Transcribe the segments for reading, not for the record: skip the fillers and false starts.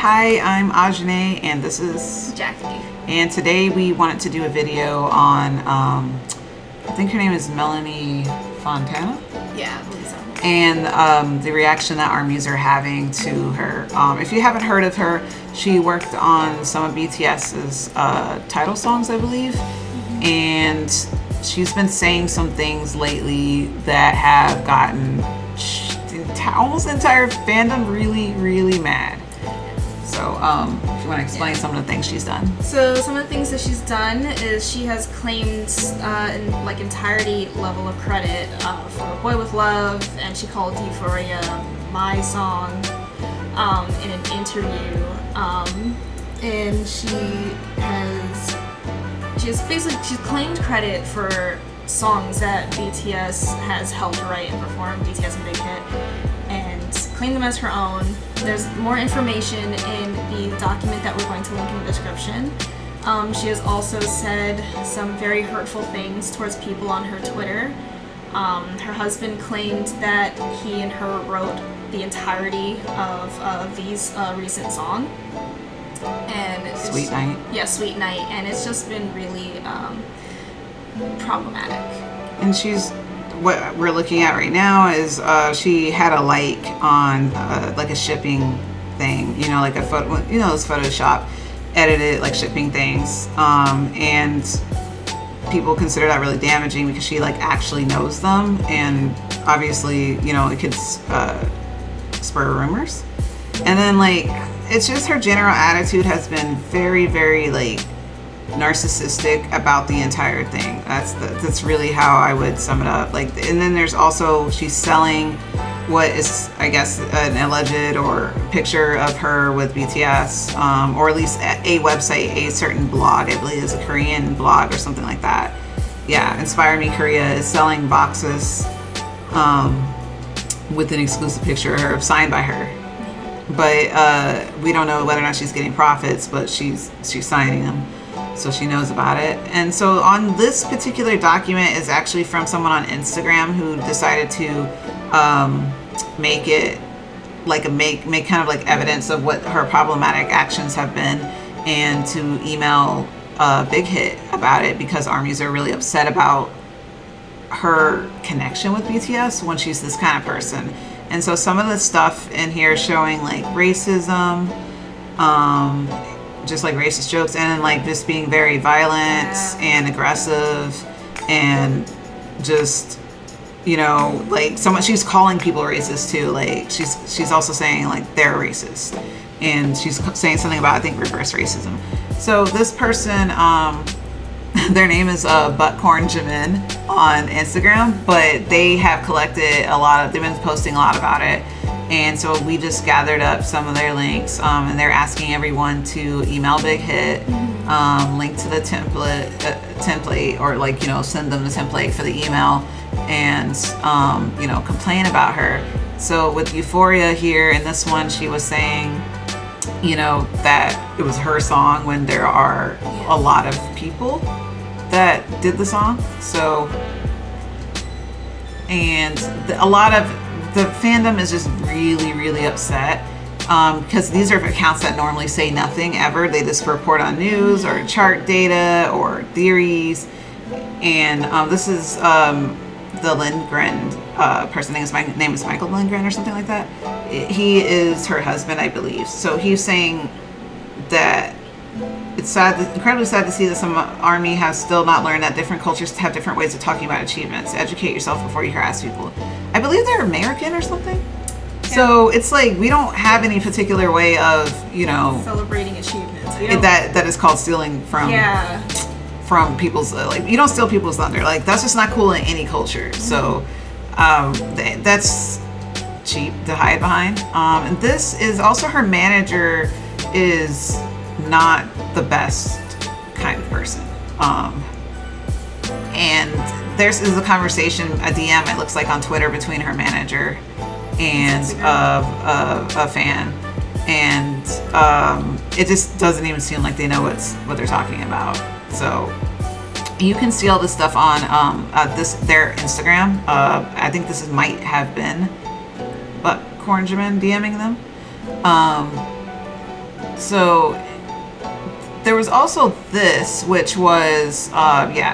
Hi, I'm Ajane, and this is Jackie. And today we wanted to do a video on, I think her name is Melanie Fontana. Yeah, I believe so. And the reaction that ARMYs are having to her. If you haven't heard of her, she worked on some of BTS's title songs, I believe. Mm-hmm. And she's been saying some things lately that have gotten almost the entire fandom really, really mad. So, if you want to explain some of the things she's done. So, some of the things that she's done is she has claimed entirety level of credit for Boy With Love, and she called Euphoria my song in an interview. And she's claimed credit for songs that BTS has helped write and perform, BTS and Big Hit, and claimed them as her own. There's more information in the document that we're going to link in the description. She has also said some very hurtful things towards people on her Twitter. Her husband claimed that he and her wrote the entirety of these recent songs. And Sweet Night. Yeah, Sweet Night. And it's just been really problematic. And what we're looking at right now is she had a like on like a shipping thing, like a photo, those Photoshop edited like shipping things, and people consider that really damaging because she like actually knows them, and obviously it could spur rumors. And then like it's just her general attitude has been very, very like narcissistic about the entire thing. That's really how I would sum it up. Like, and then there's also she's selling what is, I guess, an alleged or picture of her with BTS, or at least a website, a certain blog, I believe is a Korean blog or something like that. Yeah, Inspire Me Korea is selling boxes with an exclusive picture of her, signed by her. But we don't know whether or not she's getting profits, but she's signing them. So she knows about it. And so on this particular document is actually from someone on Instagram who decided to make it like make kind of like evidence of what her problematic actions have been, and to email Big Hit about it because ARMYs are really upset about her connection with BTS when she's this kind of person. And so some of the stuff in here showing like racism, just like racist jokes, and like just being very violent and aggressive, and just like someone, she's calling people racist too. Like she's also saying like they're racist, and she's saying something about, I think, reverse racism. So this person, their name is Buttcorn Jimin on Instagram, but they have collected they've been posting a lot about it. And so we just gathered up some of their links, and they're asking everyone to email Big Hit, link to the template, or like, send them the template for the email, and, complain about her. So with Euphoria here in this one, she was saying, that it was her song when there are a lot of people that did the song. So, and a lot of the fandom is just really, really upset because these are accounts that normally say nothing ever. They just report on news or chart data or theories. And this is the Lindgren person. I think his name is Michael Lindgren or something like that. He is her husband, I believe. So he's saying that it's sad, incredibly sad to see that some ARMY has still not learned that different cultures have different ways of talking about achievements. Educate yourself before you harass people. I believe they're American or something. Yeah. So it's like we don't have any particular way of, celebrating achievements. That is called stealing from people's, like, you don't steal people's thunder. Like, that's just not cool in any culture. Mm-hmm. So that's cheap to hide behind. And this is also her manager is not the best kind of person. And there's a conversation, a DM, it looks like, on Twitter between her manager and a fan. And it just doesn't even seem like they know what they're talking about. So you can see all this stuff on their Instagram. I think this might have been Buttcorn Jimin DMing them. So there was also this, which was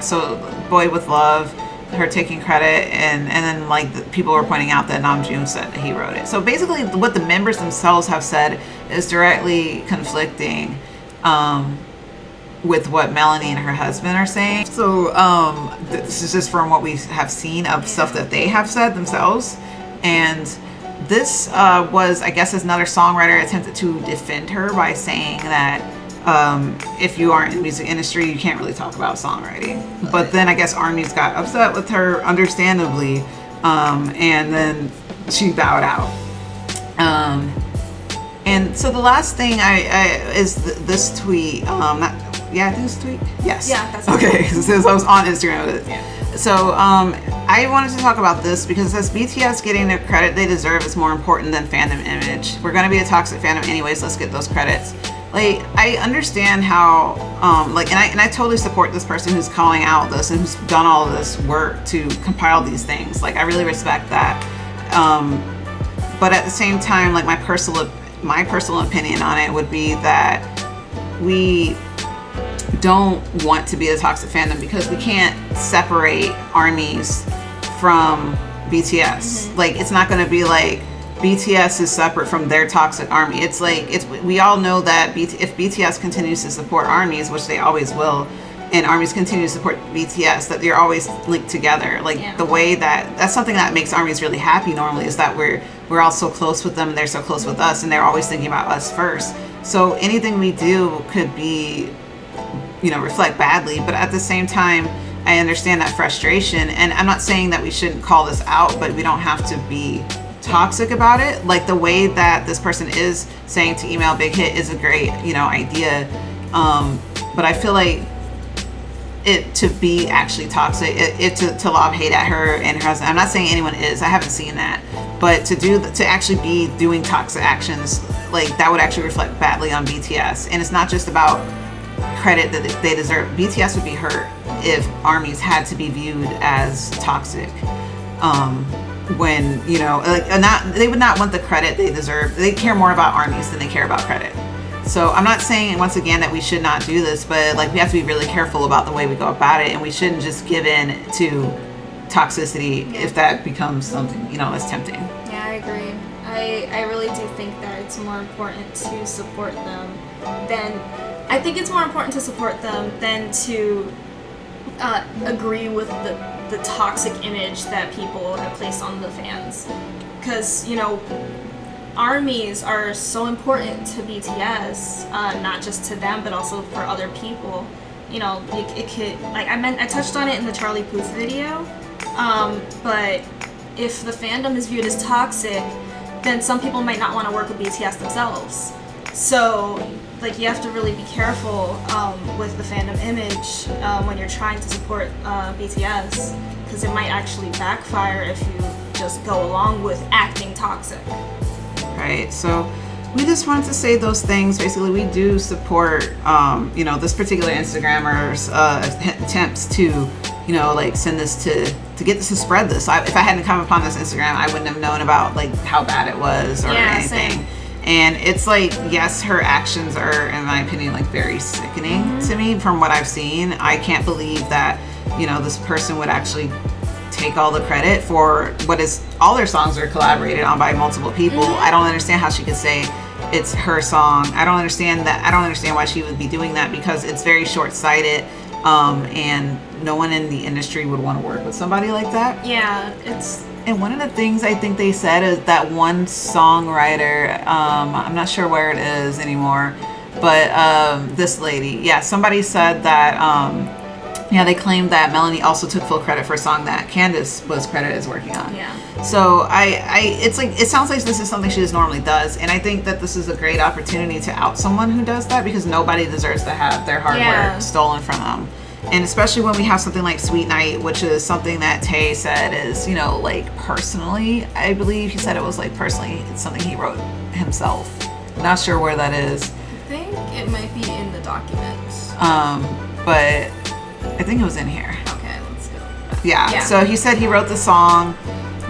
so Boy With Love, her taking credit, and then like people were pointing out that Namjoon said that he wrote it. So basically what the members themselves have said is directly conflicting with what Melanie and her husband are saying. So this is just from what we have seen of stuff that they have said themselves. And this was, I guess, another songwriter attempted to defend her by saying that if you aren't in the music industry, you can't really talk about songwriting. But then I guess ARMYs got upset with her, understandably, and then she bowed out. And so the last thing is this tweet. I think it's a tweet. Yes. Yeah, that's okay. Since I was on Instagram with it. Yeah. So I wanted to talk about this because it says BTS getting the credit they deserve is more important than fandom image. We're going to be a toxic fandom anyways. Let's get those credits. Like, I understand how, and I totally support this person who's calling out this and who's done all of this work to compile these things. Like, I really respect that. But at the same time, like, my personal opinion on it would be that we don't want to be a toxic fandom because we can't separate ARMYs from BTS. Mm-hmm. Like, it's not going to be like BTS is separate from their toxic ARMY. It's like, we all know that if BTS continues to support ARMYs, which they always will, and ARMYs continue to support BTS, that they're always linked together. Like, the way that's something that makes ARMYs really happy normally, is that we're all so close with them and they're so close with us and they're always thinking about us first. So anything we do could be, reflect badly, but at the same time, I understand that frustration, and I'm not saying that we shouldn't call this out, but we don't have to be toxic about it. Like, the way that this person is saying to email Big Hit is a great, idea, but I feel like it to be actually toxic, to lob hate at her and her husband. I'm not saying anyone is. I haven't seen that, but to actually be doing toxic actions, like, that would actually reflect badly on BTS. And it's not just about credit that they deserve. BTS would be hurt if ARMYs had to be viewed as toxic. When they would not want the credit they deserve. They care more about ARMYs than they care about credit. So I'm not saying, once again, that we should not do this, but like, we have to be really careful about the way we go about it, and we shouldn't just give in to toxicity if that becomes something that's tempting. Yeah, I agree. I really do think that it's more important to support them than to agree with the toxic image that people have placed on the fans, because ARMYs are so important to BTS, not just to them but also for other people. It could, like, I touched on it in the Charlie Puth video, but if the fandom is viewed as toxic, then some people might not want to work with BTS themselves. So, like, you have to really be careful with the fandom image when you're trying to support BTS, because it might actually backfire if you just go along with acting toxic. Right. So we just wanted to say those things. Basically, we do support this particular Instagrammer's attempts to send this to get this to spread this. If I hadn't come upon this Instagram, I wouldn't have known about like how bad it was or anything. Same. And it's like, yes, her actions are, in my opinion, like very sickening to me from what I've seen. I can't believe that, this person would actually take all the credit for what is, all their songs are collaborated on by multiple people. I don't understand how she could say it's her song. I don't understand that. I don't understand why she would be doing that, because it's very short-sighted, and no one in the industry would want to work with somebody like that. Yeah, And one of the things I think they said is that one songwriter, I'm not sure where it is anymore, but this lady, somebody said that, they claimed that Melanie also took full credit for a song that Candace was credited as working on. Yeah. So it's like, it sounds like this is something she just normally does, and I think that this is a great opportunity to out someone who does that, because nobody deserves to have their hard work stolen from them. And especially when we have something like Sweet Night, which is something that Tay said is, like, personally, I believe he said it was like personally, it's something he wrote himself. Not sure where that is. I think it might be in the documents. But I think it was in here. Okay, let's go. Yeah. So he said he wrote the song,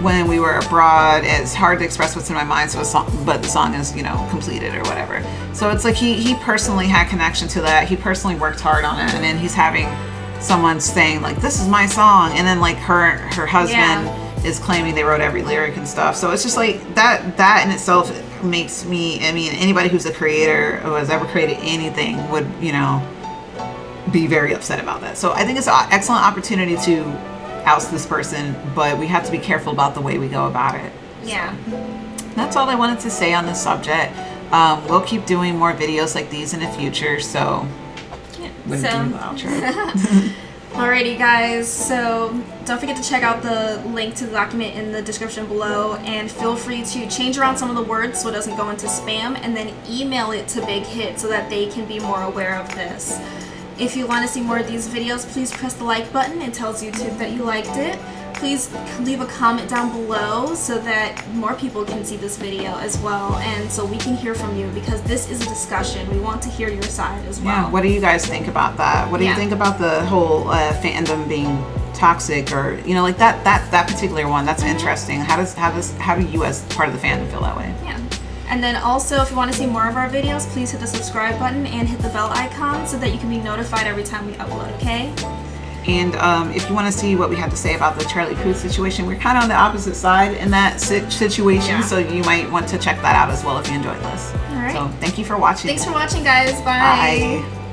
when we were abroad, it's hard to express what's in my mind, so a song, but the song is, you know, completed or whatever. So it's like he personally had connection to that. He personally worked hard on it, and then he's having someone saying like, this is my song, and then like her husband is claiming they wrote every lyric and stuff. So it's just like that in itself makes me, I mean, anybody who's a creator who has ever created anything would, you know, be very upset about that. So I think it's an excellent opportunity to oust this person, but we have to be careful about the way we go about it. Yeah. So that's all I wanted to say on this subject. We'll keep doing more videos like these in the future, so we'll do the outro. Alrighty guys, so don't forget to check out the link to the document in the description below, and feel free to change around some of the words so it doesn't go into spam, and then email it to Big Hit so that they can be more aware of this. If you want to see more of these videos, please press the like button. It tells YouTube that you liked it. Please leave a comment down below so that more people can see this video as well, and so we can hear from you, because this is a discussion. We want to hear your side as well. Yeah, what do you guys think about that? What do you think about the whole fandom being toxic, or, you know, like that particular one? That's interesting. How do you as part of the fandom feel that way? Yeah. And then also, if you want to see more of our videos, please hit the subscribe button and hit the bell icon so that you can be notified every time we upload, okay? And if you want to see what we had to say about the Charlie Puth situation, we're kind of on the opposite side in that situation, so you might want to check that out as well if you enjoyed this. All right. So thank you for watching. Thanks for watching, guys. Bye. Bye.